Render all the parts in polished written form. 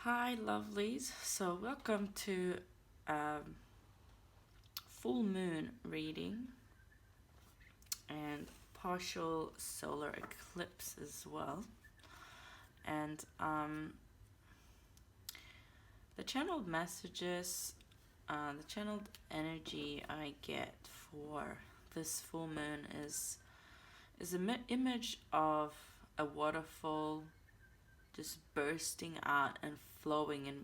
Hi, lovelies. So, welcome to full moon reading and partial solar eclipse as well. And the channeled messages, the channeled energy I get for this full moon is an image of a waterfall just bursting out and flowing in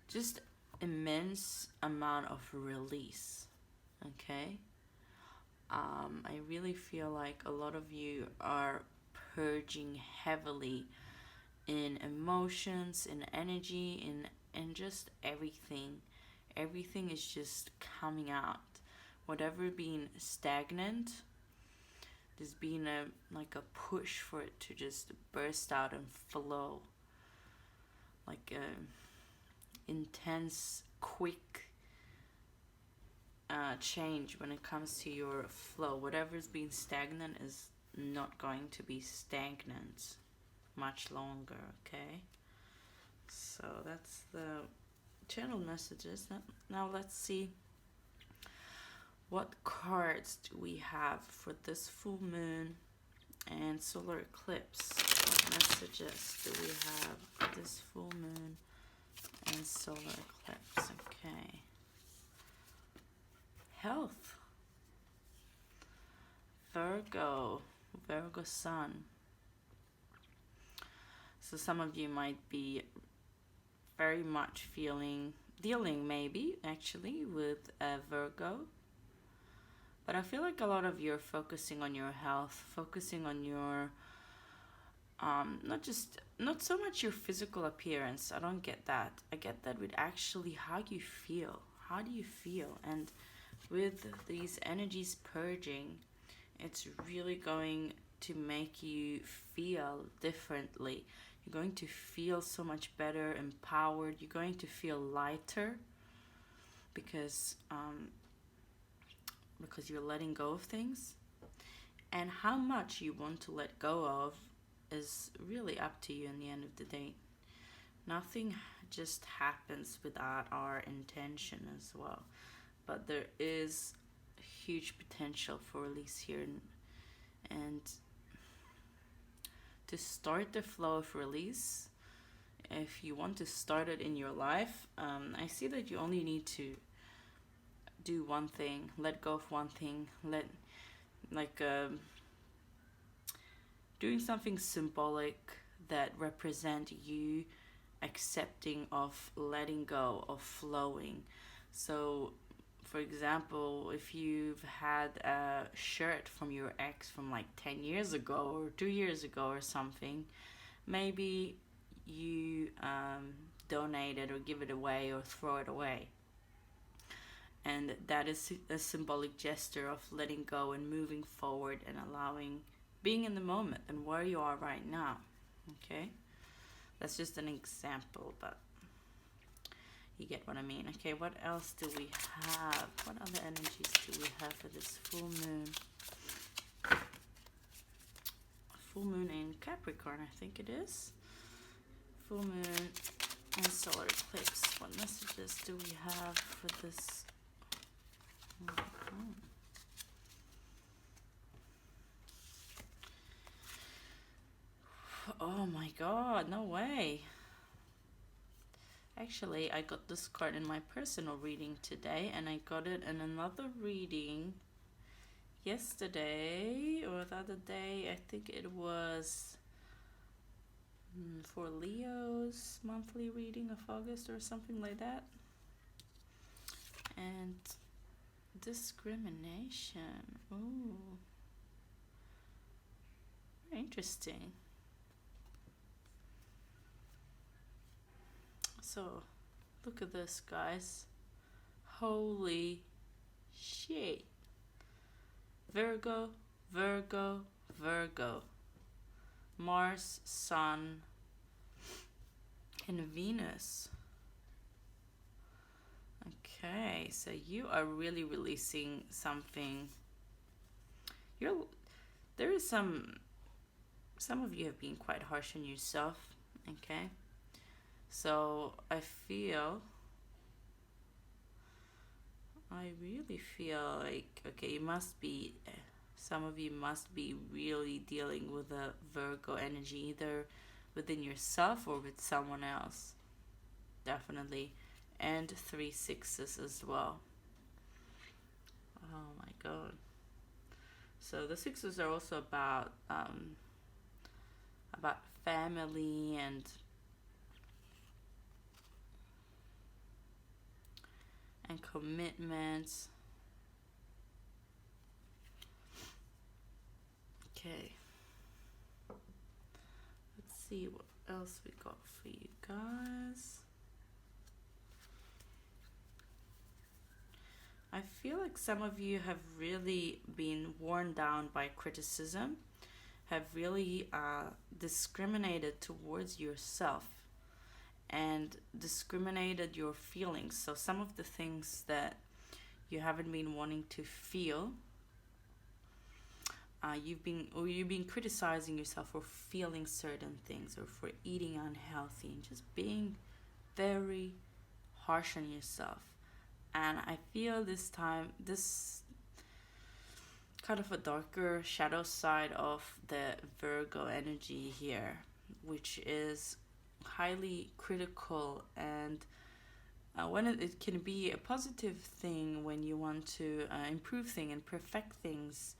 just immense amount of release. Okay, I really feel like a lot of you are purging heavily in emotions, in energy, in just everything. Everything is just coming out. Whatever being stagnant, there's been a push for it to just burst out and flow, like a intense, quick change when it comes to your flow. Whatever's been stagnant is not going to be stagnant much longer. Okay, so that's the channel messages. Now let's see what cards do we have for this full moon and solar eclipse. What messages do we have for this full moon and solar eclipse? Okay. Health. Virgo sun. So some of you might be very much dealing maybe actually with a Virgo. But I feel like a lot of you are focusing on your health, focusing on your not so much your physical appearance. I don't get that. I get that with actually how you feel. How do you feel? And with these energies purging, it's really going to make you feel differently. You're going to feel so much better, empowered. You're going to feel lighter because you're letting go of things. And how much you want to let go of is really up to you in the end of the day. Nothing just happens without our intention as well. But there is huge potential for release here, and to start the flow of release, if you want to start it in your life, I see that you only need to do one thing, let go of one thing, doing something symbolic that represent you accepting of letting go, of flowing. So for example, if you've had a shirt from your ex from like 10 years ago or 2 years ago or something, maybe you donate it or give it away or throw it away. And that is a symbolic gesture of letting go and moving forward and allowing, being in the moment and where you are right now. Okay? That's just an example, but you get what I mean. Okay, what else do we have? What other energies do we have for this full moon? Full moon in Capricorn, I think it is. Full moon and solar eclipse. What messages do we have for this? Oh my god, no way. Actually, I got this card in my personal reading today, and I got it in another reading yesterday or the other day. I think it was for Leo's monthly reading of August or something like that. And discrimination. Ooh, interesting. So, look at this, guys. Holy shit. Virgo, Virgo, Virgo. Mars, Sun, and Venus. Okay, so you are really releasing something. There is some of you have been quite harsh on yourself, okay? So I really feel like, okay, some of you must be really dealing with a Virgo energy, either within yourself or with someone else. Definitely. And 3 sixes as well. Oh my god. So the sixes are also about family and commitments. Okay. Let's see what else we got for you guys. I feel like some of you have really been worn down by criticism, have really discriminated towards yourself and discriminated your feelings. So some of the things that you haven't been wanting to feel, you've been criticizing yourself for feeling certain things or for eating unhealthy and just being very harsh on yourself. And I feel this time, this kind of a darker shadow side of the Virgo energy here, which is highly critical, and when it can be a positive thing when you want to improve things and perfect things.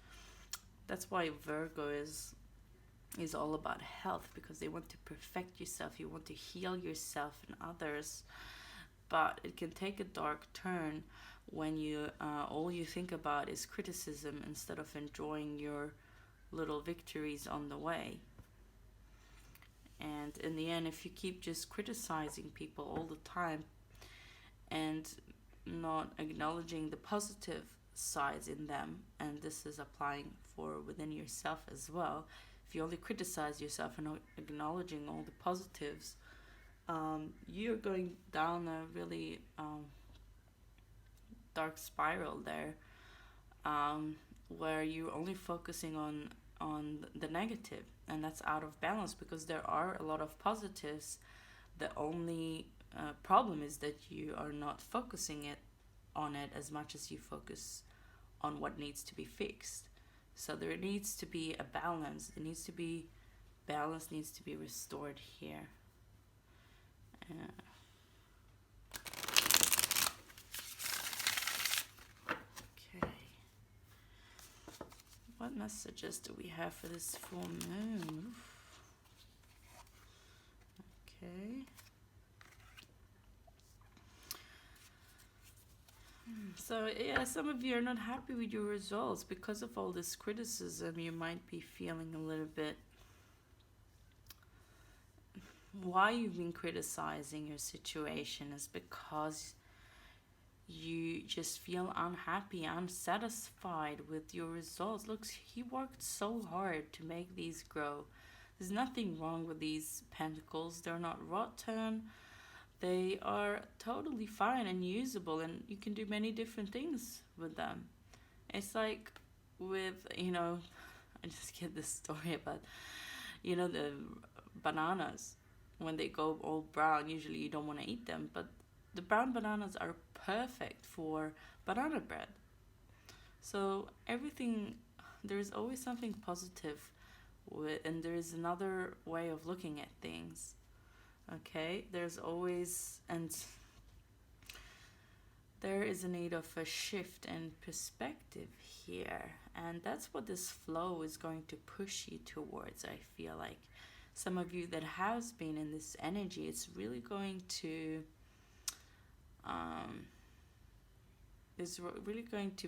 That's why Virgo is all about health, because they want to perfect yourself, you want to heal yourself and others. But it can take a dark turn when you all you think about is criticism instead of enjoying your little victories on the way. And in the end, if you keep just criticizing people all the time and not acknowledging the positive sides in them, and this is applying for within yourself as well, if you only criticize yourself and not acknowledging all the positives, you're going down a really dark spiral there, where you're only focusing on the negative, and that's out of balance, because there are a lot of positives. The only problem is that you are not focusing on it as much as you focus on what needs to be fixed. So there needs to be a balance. Balance needs to be restored here. Okay. What messages do we have for this full moon? Okay. So yeah, some of you are not happy with your results because of all this criticism. You might be feeling a little bit why you've been criticizing your situation is because you just feel unhappy, unsatisfied with your results. Look, he worked so hard to make these grow. There's nothing wrong with these pentacles. They're not rotten. They are totally fine and usable, and you can do many different things with them. It's like with, I just get this story about, the bananas. When they go all brown, usually you don't want to eat them, but the brown bananas are perfect for banana bread. So there's always something positive and there's another way of looking at things. Okay, there is a need of a shift in perspective here, and that's what this flow is going to push you towards. I feel like some of you that has been in this energy, it's really going to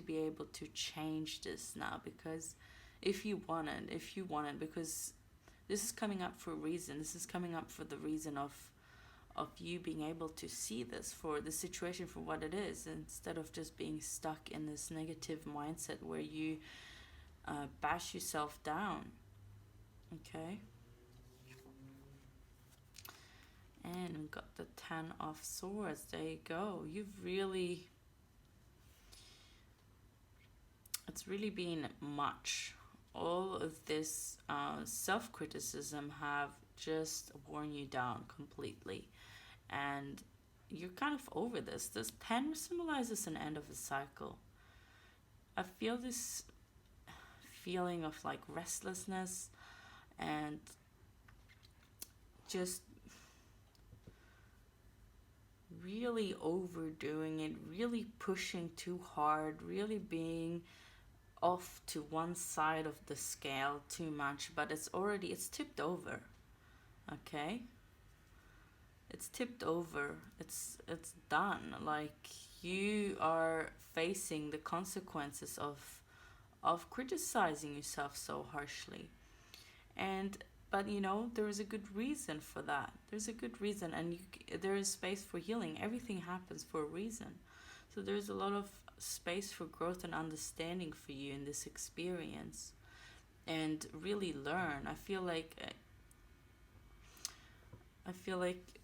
be able to change this now, because if you want it, because this is coming up for a reason. This is coming up for the reason of you being able to see this, for the situation for what it is, instead of just being stuck in this negative mindset where you bash yourself down. Okay. And we got the 10 of Swords. There you go. It's really been much. All of this self-criticism have just worn you down completely. and you're kind of over this. This 10 symbolizes an end of a cycle. I feel this feeling of like restlessness and just really overdoing it, really pushing too hard, really being off to one side of the scale too much, but it's tipped over. Okay? It's tipped over. It's done. Like, you are facing the consequences of criticizing yourself so harshly. And but there is a good reason for that. There's a good reason, and there is space for healing. Everything happens for a reason. So there's a lot of space for growth and understanding for you in this experience, and really learn. I feel like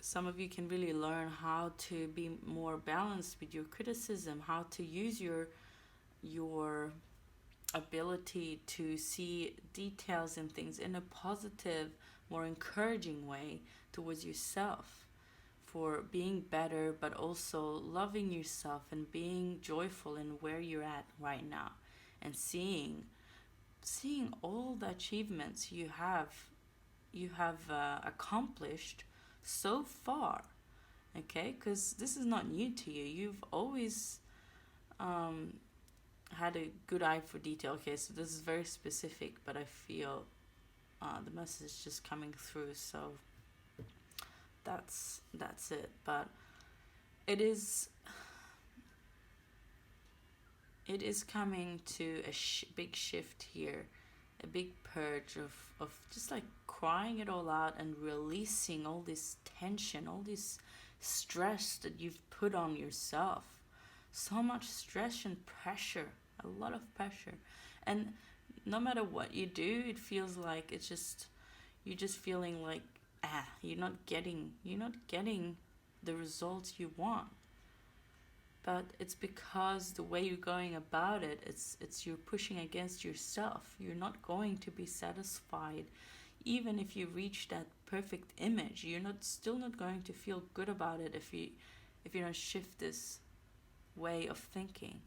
some of you can really learn how to be more balanced with your criticism, how to use your ability to see details in things in a positive, more encouraging way towards yourself, for being better, but also loving yourself and being joyful in where you're at right now, and seeing all the achievements you have accomplished so far. Okay, because this is not new to you. You've always had a good eye for detail. Okay, so this is very specific, but I feel the message is just coming through, so that's it. But it is coming to a big shift here, a big purge of just like crying it all out and releasing all this tension, all this stress that you've put on yourself. So much stress and pressure, a lot of pressure. And no matter what you do, it feels like you're just feeling like you're not getting the results you want. But it's because the way you're going about it, it's you're pushing against yourself. You're not going to be satisfied. Even if you reach that perfect image, you're still not going to feel good about it if you don't shift this way of thinking.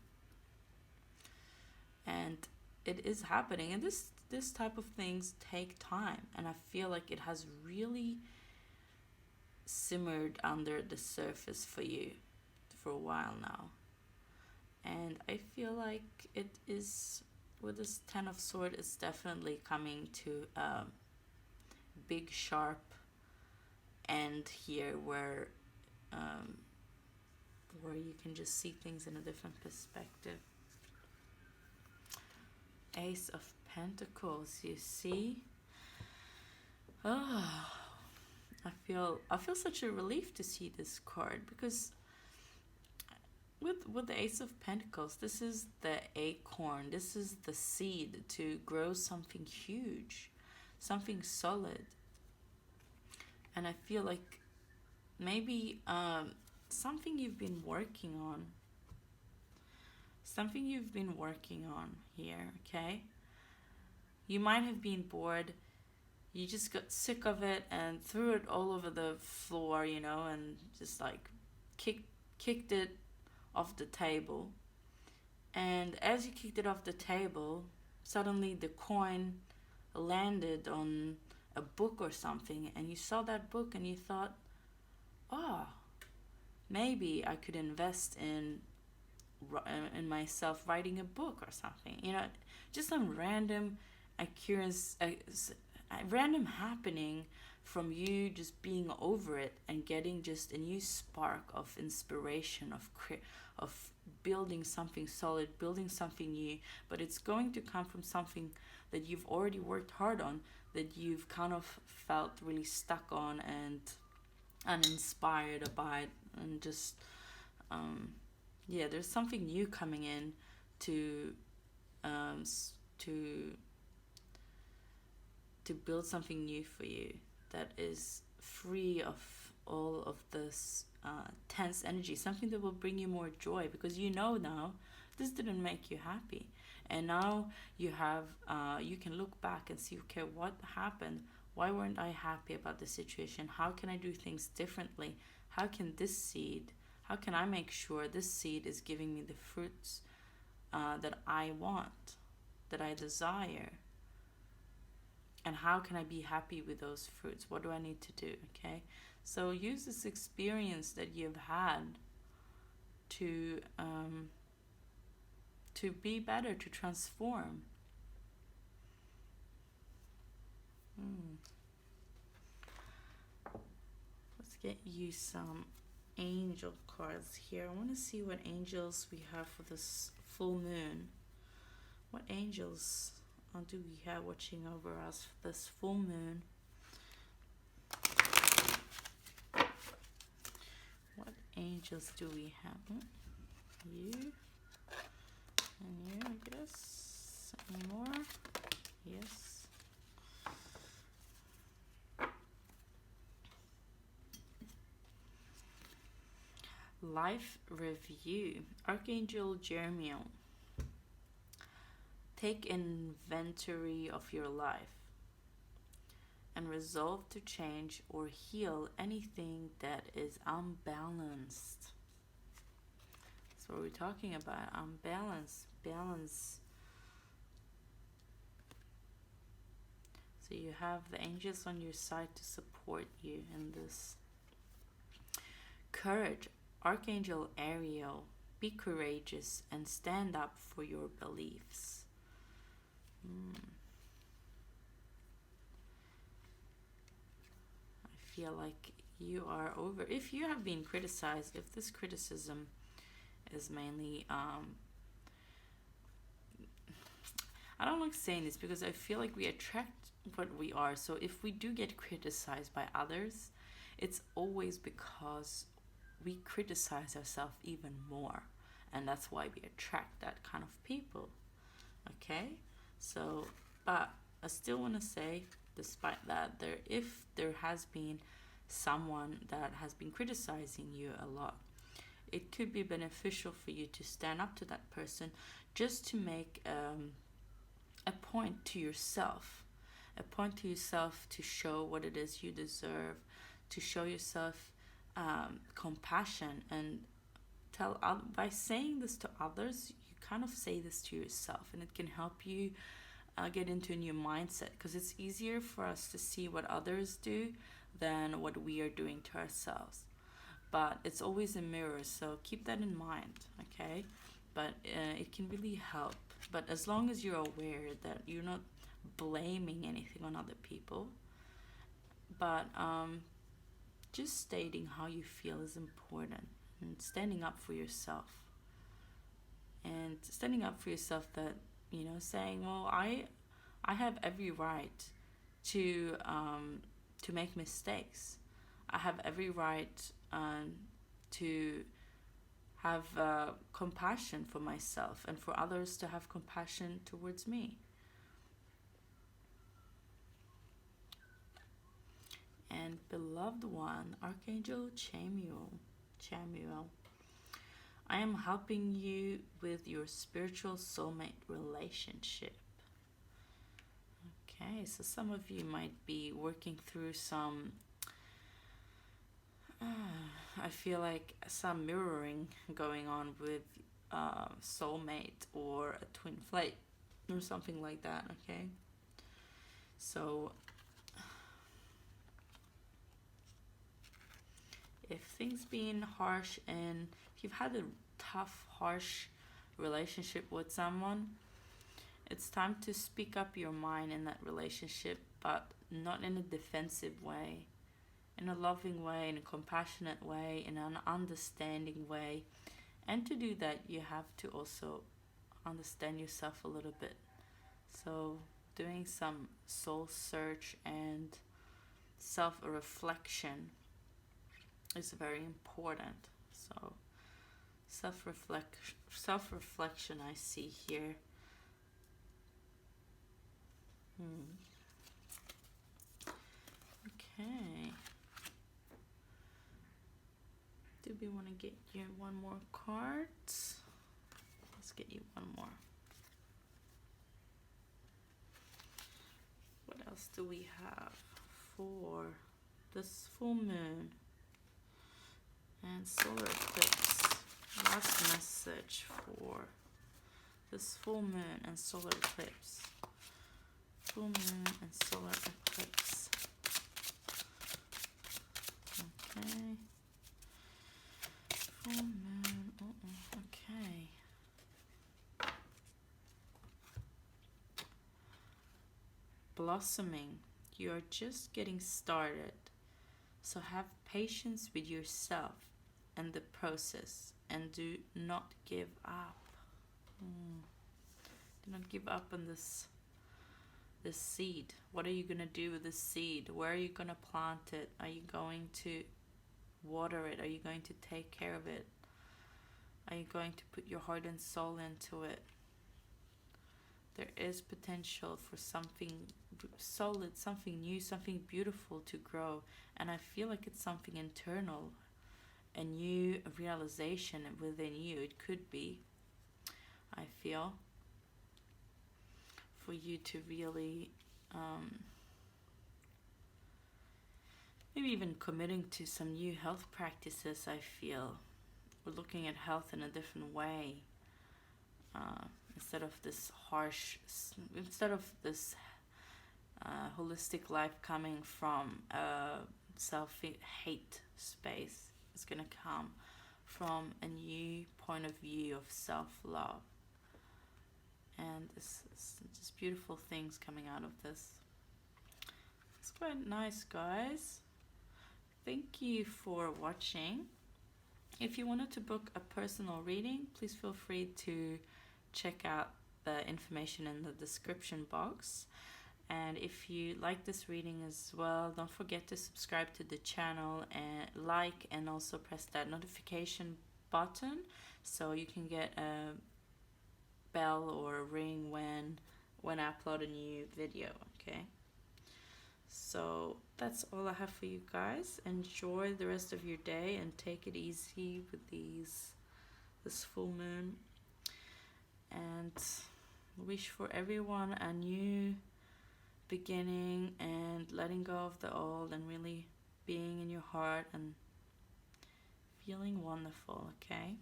And it is happening, and this type of things take time, and I feel like it has really simmered under the surface for you for a while now. And I feel like it is, with this 10 of Swords, it's definitely coming to a big sharp end here, where you can just see things in a different perspective. Ace of Pentacles, you see? I feel such a relief to see this card, because with the Ace of Pentacles, this is the acorn, this is the seed to grow something huge, something solid. And I feel like maybe something you've been working on here, okay? You might have been bored, you just got sick of it and threw it all over the floor, and just like kicked it off the table. And as you kicked it off the table, suddenly the coin landed on a book or something, and you saw that book and you thought, maybe I could invest in myself writing a book or something. Just some random occurrence, random happening from you just being over it and getting just a new spark of inspiration, of building something solid, building something new. But it's going to come from something that you've already worked hard on, that you've kind of felt really stuck on and uninspired by, and just there's something new coming in to build something new for you that is free of all of this tense energy, something that will bring you more joy, because now this didn't make you happy, and now you have you can look back and see, okay, what happened, Why weren't I happy about the situation? How can I do things differently? How can this seed, how can I make sure this seed is giving me the fruits that I want, that I desire? And how can I be happy with those fruits? What do I need to do? Okay, so use this experience that you've had to be better, to transform. Let's get you some angel cards here. I want to see what angels we have for this full moon. What angels do we have watching over us for this full moon? What angels do we have? You and you, I guess. Any more? Yes. Life review. Archangel Jeremiel. Take inventory of your life and resolve to change or heal anything that is unbalanced. That's what we're talking about. Unbalance. Balance. So you have the angels on your side to support you in this. Courage. Archangel Ariel. Be courageous and stand up for your beliefs. I feel like you are over. If you have been criticized, if this criticism is mainly I don't like saying this because I feel like we attract what we are. So if we do get criticized by others, it's always because we criticize ourselves even more, and that's why we attract that kind of people. Okay, so but I still want to say, despite that, if there has been someone that has been criticizing you a lot, it could be beneficial for you to stand up to that person, just to make a point to yourself, to show what it is you deserve, to show yourself compassion, and by saying this to others, you kind of say this to yourself, and it can help you get into a new mindset, because it's easier for us to see what others do than what we are doing to ourselves. But it's always a mirror, so keep that in mind, okay? But it can really help. But as long as you're aware that you're not blaming anything on other people, but just stating how you feel is important, and standing up for yourself. And standing up for yourself, that, saying, well, I have every right to make mistakes. I have every right to have compassion for myself, and for others to have compassion towards me. And beloved one, Archangel Chamuel, I am helping you with your spiritual soulmate relationship. Okay, so some of you might be working through some, I feel like some mirroring going on with soulmate or a twin flame or something like that, okay? So if things been harsh, and if you've had a tough, harsh relationship with someone, it's time to speak up your mind in that relationship, but not in a defensive way, in a loving way, in a compassionate way, in an understanding way. And to do that, you have to also understand yourself a little bit. So doing some soul search and self-reflection is very important. So self-reflection I see here. Okay. Do we want to get you one more card? Let's get you one more. What else do we have for this full moon and solar eclipse. Last message for this full moon and solar eclipse. Full moon and solar eclipse. Okay. Full moon. Okay. Blossoming. You're just getting started. So have patience with yourself and the process, and do not give up. Do not give up on this seed. What are you gonna do with this seed? Where are you gonna plant it? Are you going to water it? Are you going to take care of it? Are you going to put your heart and soul into it? There is potential for something solid, something new, something beautiful to grow. And I feel like it's something internal, a new realization within you. It could be, I feel, for you to really maybe even committing to some new health practices. I feel we're looking at health in a different way, instead of this holistic life coming from a self-hate space. It's gonna come from a new point of view of self-love, and it's just beautiful things coming out of this. It's quite nice, guys. Thank you for watching. If you wanted to book a personal reading, please feel free to check out the information in the description box. And if you like this reading as well, don't forget to subscribe to the channel and like, and also press that notification button so you can get a bell or a ring when I upload a new video. Okay, so that's all I have for you guys. Enjoy the rest of your day and take it easy with this full moon, and wish for everyone a new beginning and letting go of the old and really being in your heart and feeling wonderful. Okay,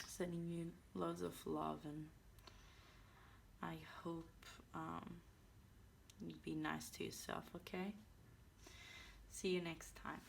sending you loads of love, and I hope you be nice to yourself. Okay, see you next time.